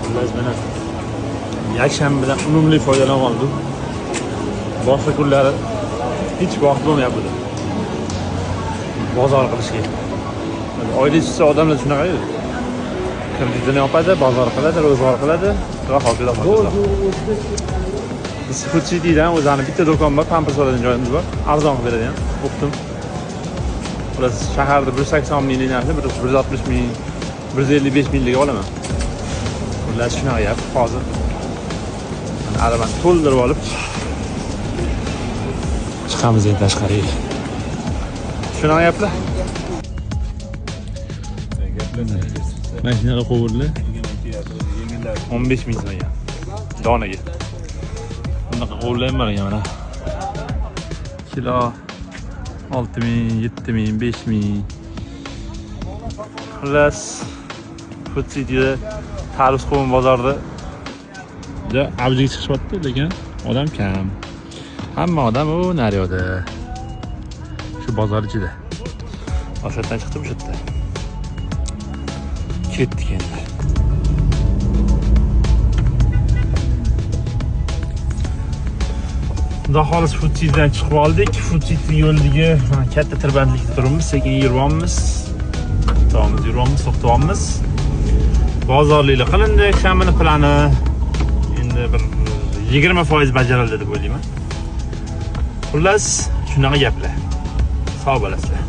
Xullas mana yakshanbadan unumli foydalanib oldim. Boshqa kunlari hech vaqt bo'lmayapti. Bozor qilishga. Oyda chiqsa odamlar shunaqa-ku. Kreditini yopadi, bozor qiladi, ro'zg'or qiladi va hokazo. Biz Food City'dan o'zani bitta do'kon bor, pampers oladigan joyimiz bor. Arzon qilib beradi ham. O'qdim. Ular shaharda 180 minglik narsa 160 ming, 155 minglik olaman. Ular shunaqa gap hozir. Mana arabani to'ldirib olib chiqamiz endi tashqariga. Shunaqa gaplar. Mashinaga qo'yildi. 15 ming so'm donaga. Bunaqa qo'llayman bor ekan mana. Kilo 6 ming, 7 ming, 5 ming. Xullas Food City'da Tarus qovun bozorida juda avjiga chiqishyapti, lekin odam kam. Hamma odam u naryoqda. Shu bozor ichida. O'shadan chiqdim shu yerda. Ketdik endi. Xudo xolis Food City'dan chiqib oldik. Food City yo'lidagi katta tirbandlikda turibmiz, sekin yuryapmiz. To'xtayapmiz. Bozorliklar qilindi, shanbani plani endi bir 20% bajarildi deb o'ylayman. Xullas, shunaqa gaplar. Sog' bo'lasizlar.